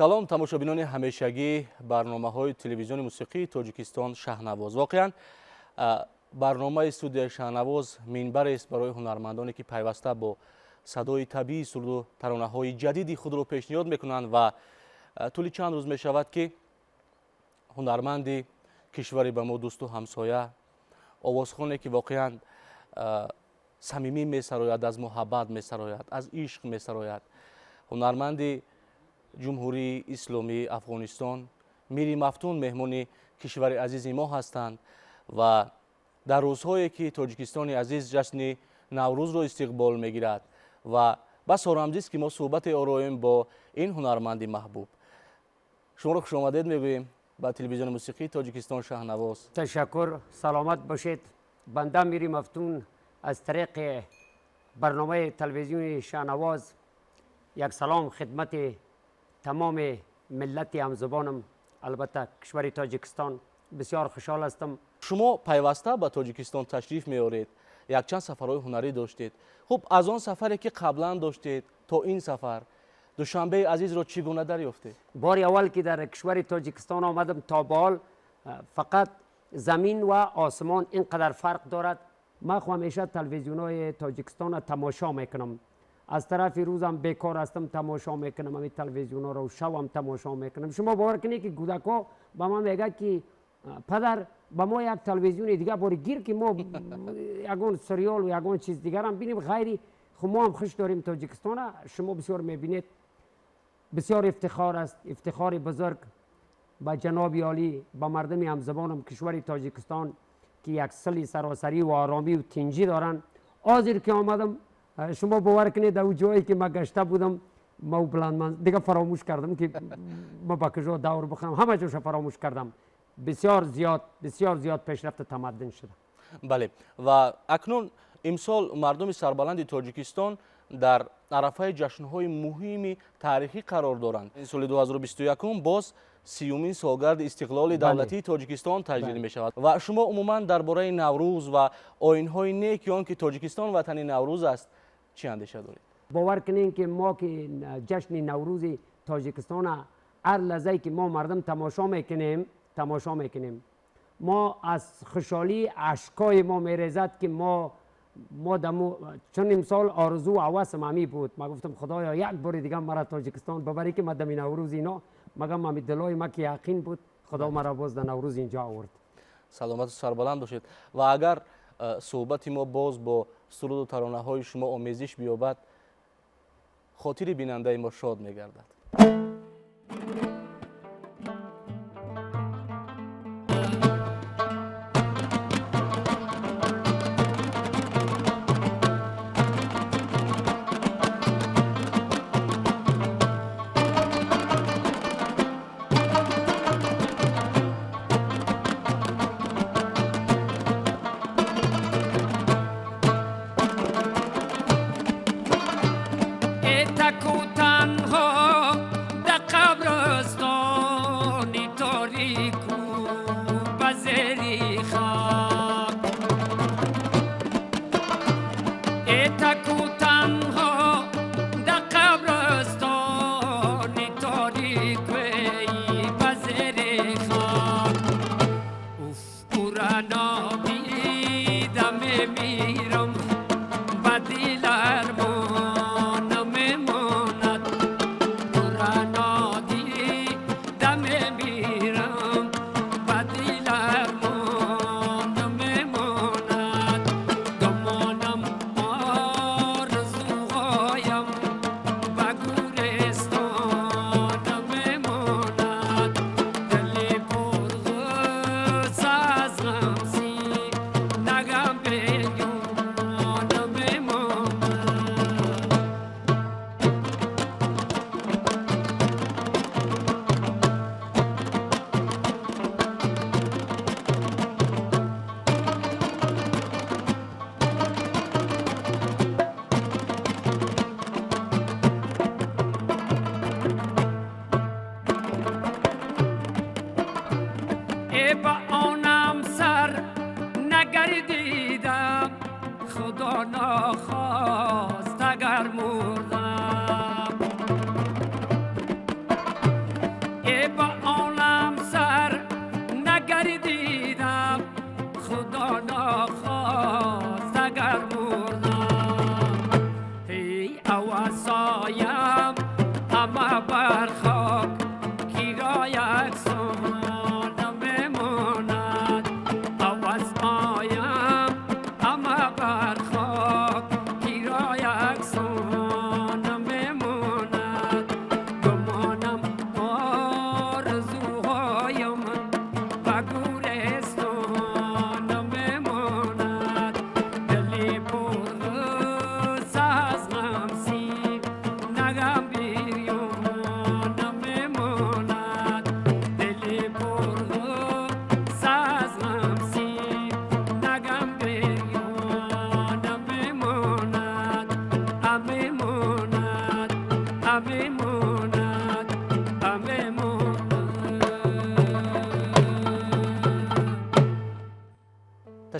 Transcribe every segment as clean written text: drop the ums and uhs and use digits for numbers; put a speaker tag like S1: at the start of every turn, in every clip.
S1: салом тамошобинони ҳамешагӣ барномаҳои телевизиони мусиқии тоҷикистон шаҳнавоз. воқеан барномаи студияи шаҳнавоз минбарест барои ҳунармандоне ки пайваста бо садои табиӣ суруду таронаҳои ҷадиди худро пешниҳод мекунанд ва тӯли чанд рӯз мешавад ки ҳунарманди кишвари ба мо дӯсту ҳамсоя овозхоне ки воқеан самимӣ месарояд, аз муҳаббат месарояд, аз ишқ месарояд, ҳунарманди ҷумҳурии исломии афғонистон мири мафтун меҳмони кишвари азизи мо ҳастанд ва дар рӯзҳое ки тоҷикистони азиз ҷашни наврӯзро истиқбол мегирад ва бас орамдист ки мо суҳбате ороем бо ин ҳунарманди маҳбуб. шуморо хушомадед мегӯем ба телевизиони мусиқии тоҷикистон шаҳнавоз.
S2: ташаккур, саломат бошед. банда мири мафтун аз тариқи барномаи телевизиони шаҳнавоз як салом хидмати тамоми миллати ҳамзубонам, албатта кишвари тоҷикистон. бисёр хушҳол ҳастам.
S1: шумо пайваста ба тоҷикистон ташриф меоред, якчанд сафарҳои ҳунарӣ доштед. хуб, аз он сафаре ки қаблан доштед то ин сафар душанбеи азизро чӣ гуна дарёфтед?
S2: бори аввал ки дар кишвари тоҷикистон омадам, то ба ҳол фақат замин ва осмон ин қадар фарқ дорад. ман ҳамеша телевизионҳои тоҷикистонро тамошо мекунам. аз тарафи рӯзам бекор ҳастам, тамошо мекунам ҳамин телевизионҳоро, шавам тамошо мекунам. шумо бовар кунед ки кӯдакҳо ба ман мегӯяд ки падар ба мо як телевизиони дигар бори гир ки мо ягон сериол ягон чиз дигарам бинем. хайри мо ҳам хуш дорем тоҷикистона. шумо бисёр мебинед, бисёр ифтихор аст, ифтихори бузург ба ҷаноби олӣ, ба мардами ҳамзабонам кишвари тоҷикистон ки як сили саросарӣ ва оромию тинҷӣ доранд. ҳозир ки омадам, шумо бовар кунед дар ҷое ки ман гашта будам, ман бландман дига фаромӯш кардам ки ман ба куҷо давр бихӯям, ҳама ҷоша фаромӯш кардам. бисёр зиёд пешрафта тамаддун шуда.
S1: бале, ва акнун имсол мардуми сарбаланди тоҷикистон дар арафаи ҷашнҳои муҳими таърихӣ қарор доранд. ин соли 2021 боз 30-умин солгарди истиқлоли давлатии тоҷикистон таҷлил мешавад ва шумо умуман дар бораи наврӯз ва оинҳои неки он ки тоҷикистон ватани наврӯз аст чӣ андеша доред?
S2: бовар кунем ки мо ки ҷашни наврӯзи тоҷикистона ҳар лаҳзае ки мо мардам тамошо мекунем, мо аз хушҳолӣ ашкҳои мо мерезад ки мо чун имсол орзу ҳавасам ҳамин буд. ман гуфтам худоё як бори дигар мара тоҷикистон бабарӣ ки ман дами наврӯзи ино магам ҳами дилои ман ки яқин буд худо мара боз дар наврӯз инҷо овард.
S1: саломату сарбаланд бошед ва агар суҳбати мо боз бо суруду таронаҳои шумо омезиш биёбад, хотири бинандаи мо шод мегардад.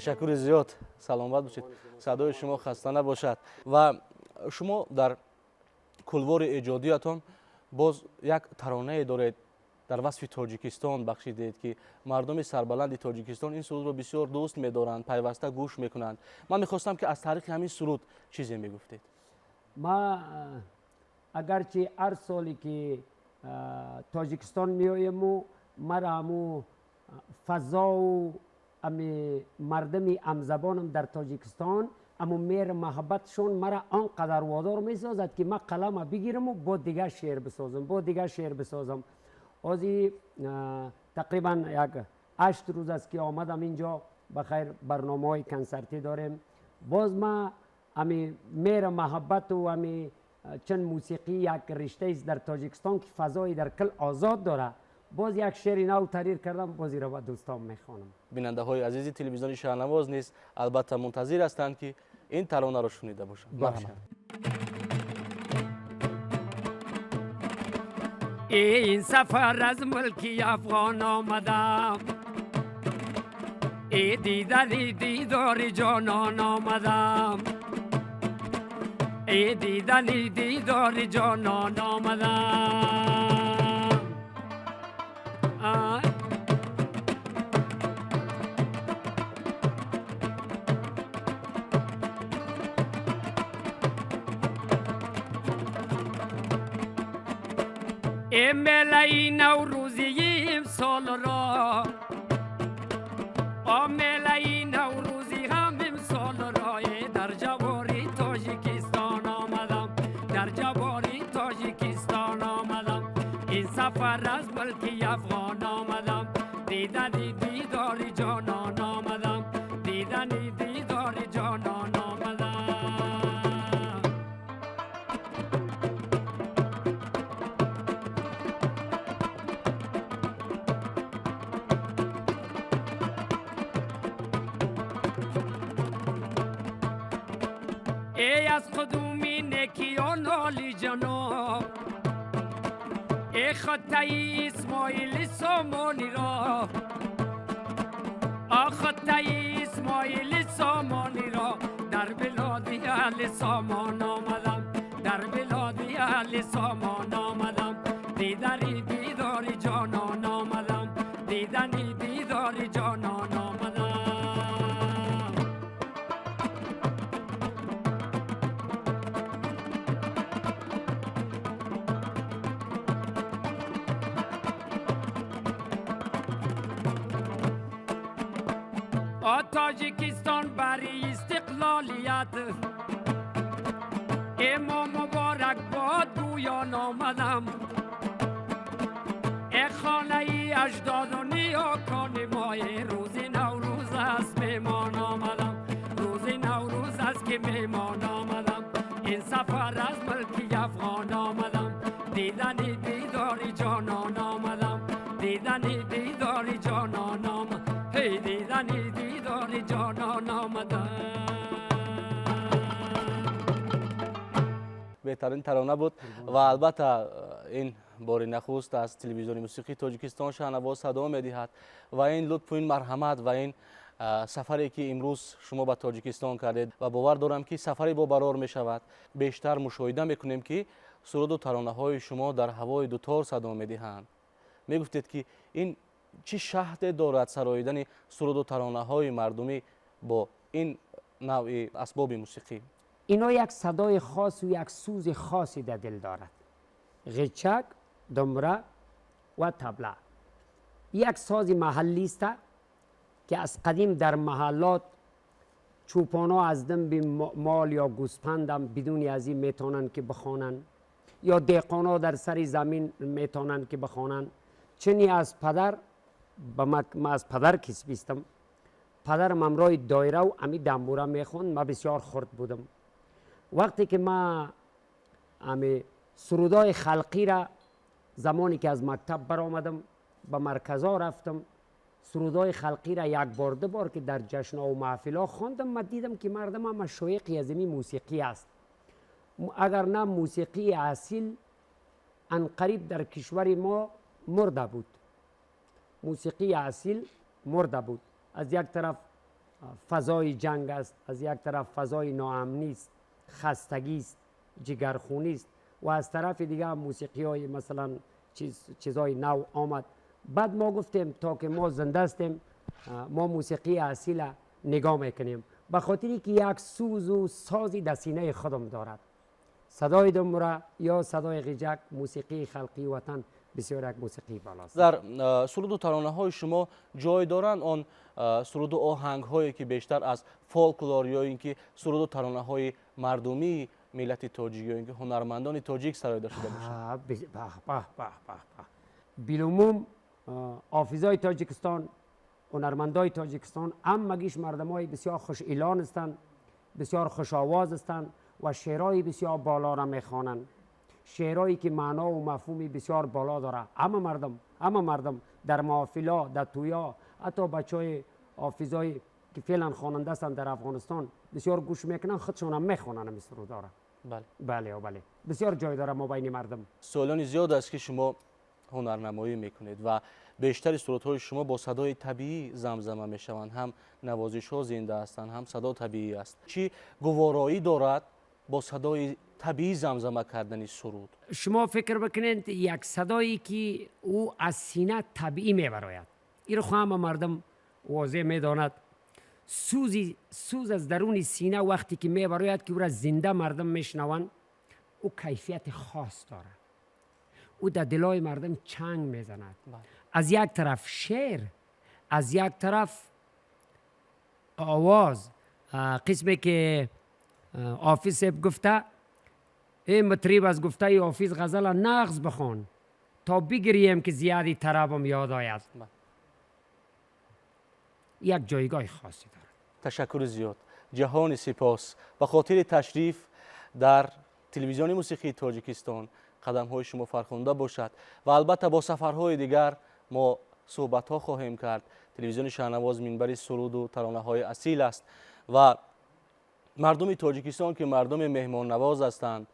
S1: تشکر زیاد. سلامت باشید. صدای شما خسته نباشد. و شما در کلوار ایجادیتان باز یک ترانه دارید در وصف تاجیکستان بخشیدید که مردم سربلند تاجیکستان این سرود رو بسیار دوست می‌دارند، پیوسته گوش میکنند. من میخواستم که از طریق همین سرود چیزی میگفتید.
S2: ما اگرچه هر سالی که تاجیکستان میایم و مرا همو فضا و مردم همزبانم در تاجیکستان امو میر محبتشون مرا آنقدر وادار میسازد که من قلم بگیرم و با دیگه شعر بسازم. ازی تقریبا یک 8 روز است که آمدم اینجا. بخیر برنامه های کنسرتی داریم. باز ما امی میر محبت و امی چند موسیقی یک رشته است در تاجیکستان که فضایی در کل آزاد داره. باز یک شعری نو تحریر کردم، بازی را با دوستان میخوانم.
S1: بیننده های عزیز تلویزیون شهنواز نیز البته منتظر هستند که این ترانه را شنیده باشند.
S2: این سفر از ملکی افغان آمدم، ای دیدنی دیدار جانان آمدم، ای دیدنی دیدار جانان آمدم. ای ملای نوروزی امسال را، ملای نوروزی هم امسال را، در جواری تاجیکستان آمدم، در جواری تاجیکستان آمدم. این سفر از ملکی افغان آمدم، دیدنی دیدار جانان آمدم، دیدنی دیدار جانان آمدم. ای از قدومی نکیان عالی جناب، ای خطه اسماعیل سامانی را، خطه اسماعیل سامانی را، در بلاد اهل سامان آمدم، در بلاد اهل سامان آمدم. دیدنی دیدار جانان آمدم، دیدنی دیدار جانان آمدم. تاجیکستان برای استقلالیت امام مبارک باد گویان آمدم، ای خانه اجداد و نیاکان ما، روز نوروز است میمان آمدم، روز نوروز است که میمان آمدم. این سفر از ملکی افغان آمدم، دیدنی دیدار جانان آمدم، دیدنی دیدار جانان آمدم، هی دیدنی دیدار جانان آمدم.
S1: بهترین ترانه بود و البته این بار نخست از تلویزیون موسیقی تاجیکستان شهنواز صدا می‌دهد و این لطف و این مرحمت و این سفری که امروز شما به تاجیکستان کردید و باور دارم که سفری با برار می شود. بیشتر مشاهده میکنیم که سرود و ترانه های شما در هوای دوتار صدا می‌دهند. میگفتید که این چه شهد دارد سراییدن سرود و ترانه های مردمی با این نوع اسباب موسیقی؟
S2: اینا یک صدای خاص و یک سوز خاصی در دل دارد. غیچک، دمره و طبله یک ساز محلی است که از قدیم در محلات چوپانا از دم به مال یا گوسپندم بدون از این میتونن که بخوانن، یا دهقانا در سر زمین میتونن که بخوانن. چنی از پدر ما از پدر کسبیستم. پدرم امرای دایره و امی دنبوره میخوند. ما بسیار خرد بودم. وقتی که ما امی سرودای خلقی را زمانی که از مکتب برآمدم به مرکزا رفتم، سرودای خلقی را یک بار دو بار که در جشن‌ها و محفل‌ها خواندم، ما دیدم که مردم هم شوقی از این موسیقی است. اگر نه موسیقی اصیل انقریب در کشور ما مرده بود. موسیقی اصیل مرده بود. از یک طرف فضای جنگ است، از یک طرف فضای ناامنی است، خستگی است، جگرخونی است، و از طرف دیگه موسیقی های مثلا چیزای نو آمد. بعد ما گفتیم تا که ما زنده هستیم ما موسیقی اصیل نگاه میکنیم، به خاطری که یک سوز و سازی در سینه خودم دارد. صدای دمبره یا صدای غیجک، موسیقی خلقی وطن بسیار یک موسیقی بالاست.
S1: در سرود و ترانه های شما جای دارند آن سرود و آهنگ هایی که بیشتر از فولکلور یا اینکه سرود و ترانه های مردمی ملت تاجیک یا اینکه هنرمندان تاجیک سرایده شده باشند؟
S2: بالعموم حافظای تاجیکستان، هنرمندای تاجیکستان همگیش مردمای بسیار خوش اعلان هستند، بسیار خوش آواز هستند و شعرهای بسیار بالا را میخوانند، شعرهایی که معنا و مفهومی بسیار بالا داره. همه مردم در محافلا، در تویا، حتی بچهای حافظای که فعلا خواننده هستند در افغانستان بسیار گوش میکنن، خودشون هم میخوانن این سرودها را. بله بسیار جای داره ما بین مردم.
S1: سالانی زیاد است که شما هنرنمایی میکنید و بیشتر سرودهای شما با صدای طبیعی زمزمه میشوند، هم نوازش ها زنده هستند هم صدا طبیعی است. چی گوارایی دارد با صدای طبیعی زمزمه کردن سرود؟
S2: شما فکر بکنید یک صدایی که او از سینه طبیعی میبراید، این رو همه مردم واضح میداند. سوز از درون سینه وقتی که میبراید که او را زنده مردم میشنوند، او کیفیت خاص دارد، او در دلای مردم چنگ میزند. از یک طرف شعر، از یک طرف آواز. قسمی که حافظ صاحب گفته ای مطرب از گفته حافظ غزل نغز بخوان تا بگریم که زیادی طربم یاد آید. یک جایگاه خاصی دارد.
S1: تشکر زیاد. جهان سپاس به خاطر تشریف در تلویزیون موسیقی تاجیکستان. قدم های شما فرخنده باشد و البته با سفرهای دیگر ما صحبت ها خواهیم کرد. تلویزیون شاهنواز منبر سرود و ترانه های اصیل است و مردم تاجیکستان که مردم مهمان نواز هستند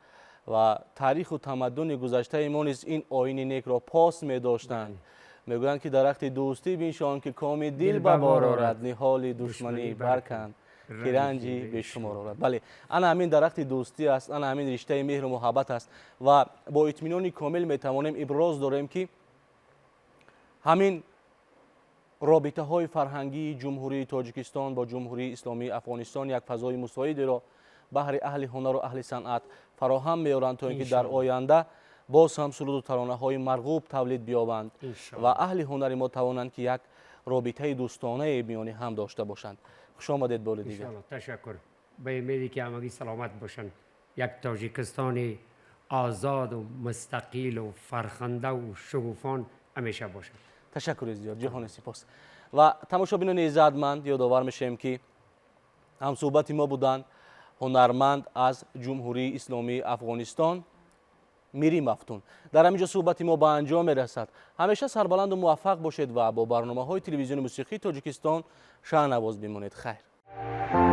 S1: و تاریخ و تمدن گذشته ما نیز این آیین نیک را پاس می داشتند. میگویند که درخت دوستی بینشان که کام دل ببار آرد، نهال دشمنی برکند که رنجی به شمار آرد. بله، انا همین درخت دوستی است، انا همین رشته مهر و محبت است و با اطمینان کامل می توانیم ابراز داریم که همین رابطه های فرهنگی جمهوری تاجیکستان با جمهوری اسلامی افغانستان یک فضای مساعدی را بهر اهل هنر و اهل صنعت فراهم می‌آورند تا اینکه در آینده باز هم سرود و ترانه های مرغوب تولید بیابند و اهل هنر ما توانند که یک رابطه دوستانه میانی هم داشته باشند. خوش آمدید بار دیگر.
S2: تشکر. به امیدی که همگی سلامت باشند. یک تاجیکستان آزاد و مستقل و فرخنده و شگوفان همیشه باشند.
S1: تشکر زیاد. جهان سپاس. و تماشابینان عزتمند یادآور میشیم که هم صحبت ما بودند هنرمند از جمهوری اسلامی افغانستان میری مفتون. در همینجا صحبت ما به انجام میرسد. همیشه سربلند و موفق باشید و با برنامه های تلویزیون موسیقی تاجیکستان شاهنواز بمانید. خیر.